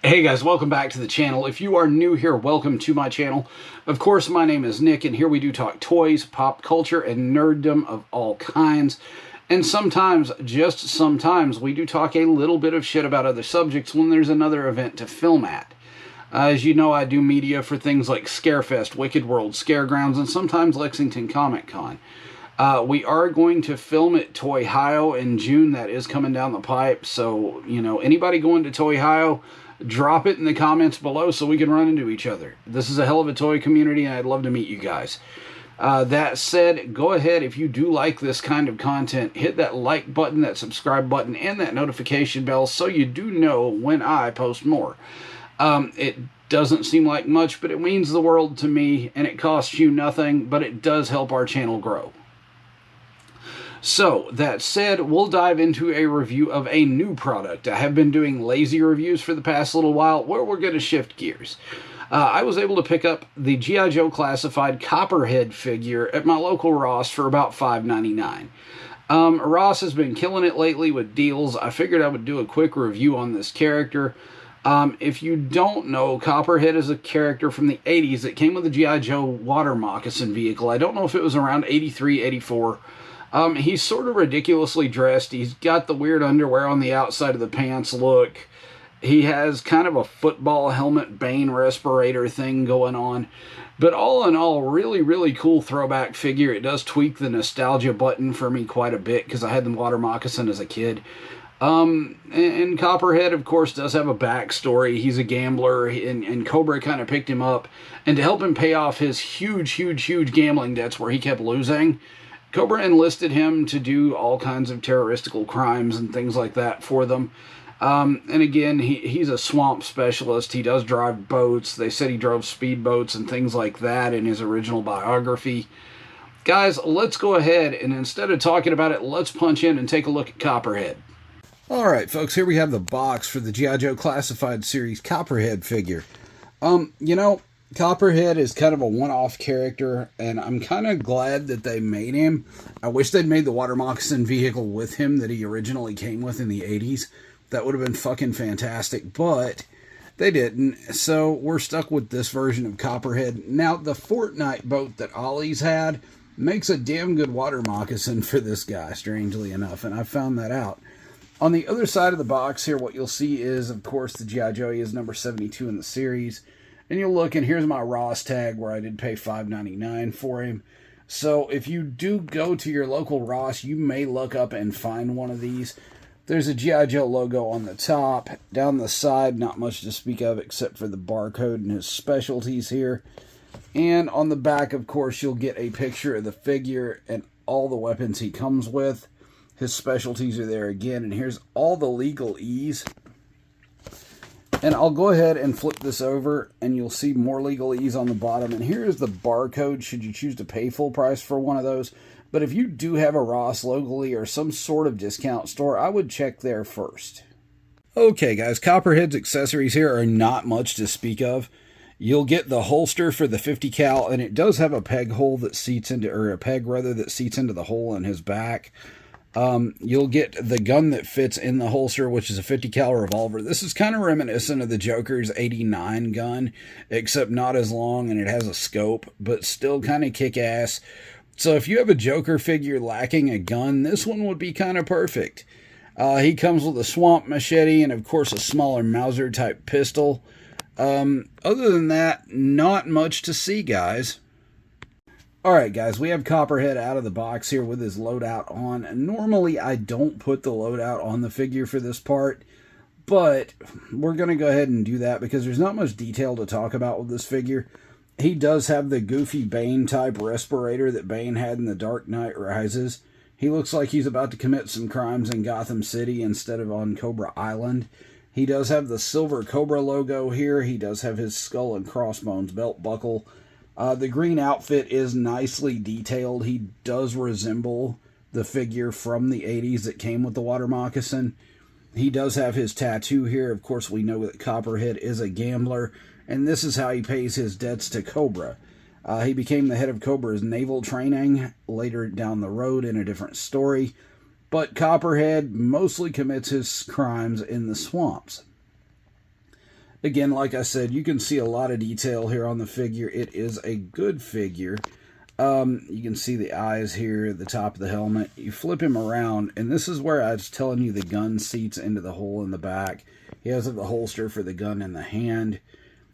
Hey guys, welcome back to the channel. If you are new here, welcome to my channel. Of course, my name is Nick, and here we do talk toys, pop culture, and nerddom of all kinds. And sometimes, just sometimes, we do talk a little bit of shit about other subjects when there's another event to film at. As you know, I do media for things like Scarefest, Wicked World, Scaregrounds, and sometimes Lexington Comic Con. We are going to film at Toy-Hio in June. That is coming down the pipe. So, you know, anybody going to Toy-Hio, drop it in the comments below so we can run into each other. This is a hell of a toy community, and I'd love to meet you guys. That said, go ahead, if you do like this kind of content, hit that like button, that subscribe button, and that notification bell so you do know when I post more. It doesn't seem like much, but it means the world to me, and it costs you nothing, but it does help our channel grow. So, that said, we'll dive into a review of a new product. I have been doing lazy reviews for the past little while where we're going to shift gears. I was able to pick up the G.I. Joe Classified Copperhead figure at my local Ross for about $5.99. Ross has been killing it lately with deals. I figured I would do a quick review on this character. If you don't know, Copperhead is a character from the 80s that came with the G.I. Joe water moccasin vehicle. I don't know if it was around 83, 84. He's sort of ridiculously dressed. He's got the weird underwear on the outside of the pants look. He has kind of a football helmet Bane respirator thing going on. But all in all, really, really cool throwback figure. It does tweak the nostalgia button for me quite a bit because I had the water moccasin as a kid. And Copperhead, of course, does have a backstory. He's a gambler, and Cobra kind of picked him up. And to help him pay off his huge, huge, huge gambling debts where he kept losing, Cobra enlisted him to do all kinds of terroristical crimes and things like that for them. And again, he's a swamp specialist. He does drive boats. They said he drove speedboats and things like that in his original biography. Guys, let's go ahead, and instead of talking about it, let's punch in and take a look at Copperhead. Alright, folks, here we have the box for the G.I. Joe Classified Series Copperhead figure. You know, Copperhead is kind of a one-off character, and I'm kind of glad that they made him. I wish they'd made the water moccasin vehicle with him that he originally came with in the 80s. That would have been fucking fantastic, but they didn't. So we're stuck with this version of Copperhead. Now, the Fortnite boat that Ollie's had makes a damn good water moccasin for this guy, strangely enough, and I found that out. On the other side of the box here, what you'll see is, of course, the G.I. Joe. He is number 72 in the series. And you'll look, and here's my Ross tag where I did pay $5.99 for him. So if you do go to your local Ross, you may look up and find one of these. There's a G.I. Joe logo on the top. Down the side, not much to speak of except for the barcode and his specialties here. And on the back, of course, you'll get a picture of the figure and all the weapons he comes with. His specialties are there again, and here's all the legalese. And I'll go ahead and flip this over, and you'll see more legalese on the bottom. And here's the barcode should you choose to pay full price for one of those. But if you do have a Ross locally or some sort of discount store, I would check there first. Okay, guys, Copperhead's accessories here are not much to speak of. You'll get the holster for the 50 cal, and it does have a peg hole that seats into, or a peg rather, that seats into the hole in his back. You'll get the gun that fits in the holster, which is a 50 cal revolver. This is kind of reminiscent of the Joker's 89 gun, except not as long, and it has a scope, but still kind of kick-ass. So if you have a Joker figure lacking a gun, this one would be kind of perfect. He comes with a swamp machete and, of course, a smaller Mauser-type pistol. Other than that, not much to see, guys. Alright guys, we have Copperhead out of the box here with his loadout on. Normally I don't put the loadout on the figure for this part, but we're going to go ahead and do that because there's not much detail to talk about with this figure. He does have the goofy Bane type respirator that Bane had in The Dark Knight Rises. He looks like he's about to commit some crimes in Gotham City instead of on Cobra Island. He does have the silver Cobra logo here. He does have his skull and crossbones belt buckle. The green outfit is nicely detailed. He does resemble the figure from the 80s that came with the water moccasin. He does have his tattoo here. Of course, we know that Copperhead is a gambler, and this is how he pays his debts to Cobra. He became the head of Cobra's naval training later down the road in a different story, but Copperhead mostly commits his crimes in the swamps. Again, like I said, you can see a lot of detail here on the figure. It is a good figure. You can see the eyes here at the top of the helmet. You flip him around, and this is where I was telling you the gun seats into the hole in the back. He has the holster for the gun in the hand.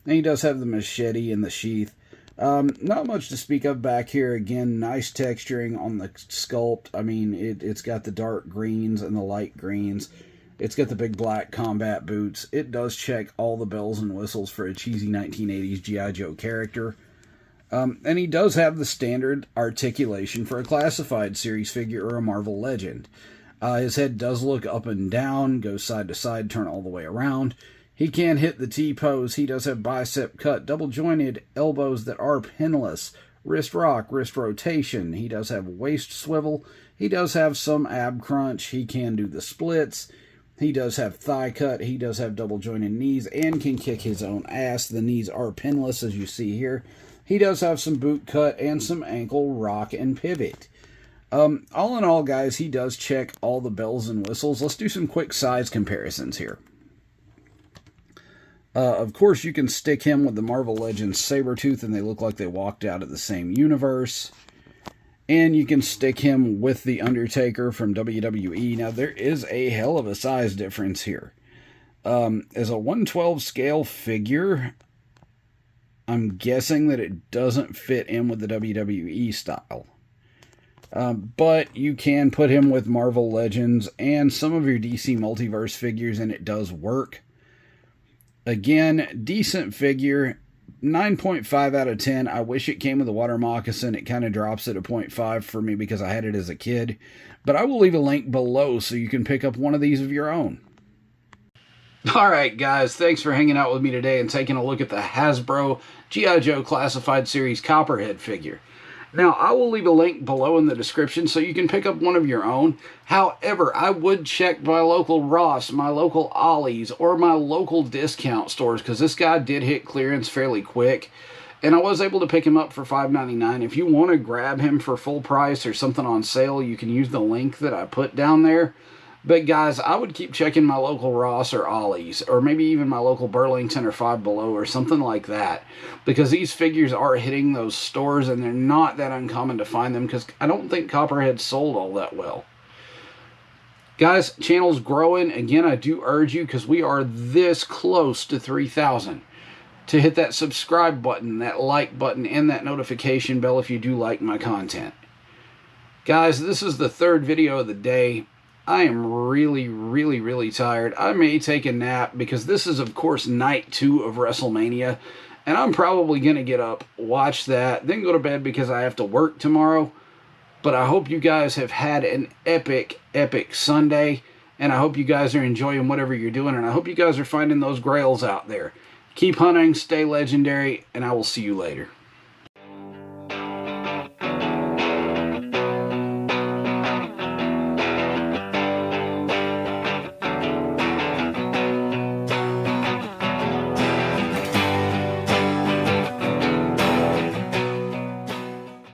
And he does have the machete in the sheath. Not much to speak of back here. Again, nice texturing on the sculpt. I mean, it's got the dark greens and the light greens. It's got the big black combat boots. It does check all the bells and whistles for a cheesy 1980s G.I. Joe character. And he does have the standard articulation for a classified series figure or a Marvel Legend. His head does look up and down, goes side to side, turn all the way around. He can hit the T-pose. He does have bicep cut, double-jointed elbows that are pinless, wrist rock, wrist rotation. He does have waist swivel. He does have some ab crunch. He can do the splits. He does have thigh cut. He does have double-jointed knees and can kick his own ass. The knees are pinless, as you see here. He does have some boot cut and some ankle rock and pivot. All in all, guys, he does check all the bells and whistles. Let's do some quick size comparisons here. Of course, you can stick him with the Marvel Legends Sabretooth, and they look like they walked out of the same universe. And you can stick him with the Undertaker from WWE. Now, there is a hell of a size difference here. As a 1/12 scale figure, I'm guessing that it doesn't fit in with the WWE style. But you can put him with Marvel Legends and some of your DC Multiverse figures, and it does work. Again, decent figure, 9.5 out of 10. I wish it came with a water moccasin. It kind of drops at a 0.5 for me because I had it as a kid. But I will leave a link below so you can pick up one of these of your own. Alright guys, thanks for hanging out with me today and taking a look at the Hasbro G.I. Joe Classified Series Copperhead figure. Now, I will leave a link below in the description so you can pick up one of your own. However, I would check my local Ross, my local Ollie's, or my local discount stores because this guy did hit clearance fairly quick. And I was able to pick him up for $5.99. If you want to grab him for full price or something on sale, you can use the link that I put down there. But guys, I would keep checking my local Ross or Ollie's, or maybe even my local Burlington or Five Below or something like that. Because these figures are hitting those stores and they're not that uncommon to find them because I don't think Copperhead sold all that well. Guys, channel's growing. Again, I do urge you, because we are this close to 3,000, to hit that subscribe button, that like button, and that notification bell if you do like my content. Guys, this is the third video of the day. I am really tired. I may take a nap because this is, of course, night 2 of WrestleMania. And I'm probably going to get up, watch that, then go to bed because I have to work tomorrow. But I hope you guys have had an epic Sunday. And I hope you guys are enjoying whatever you're doing. And I hope you guys are finding those grails out there. Keep hunting, stay legendary, and I will see you later.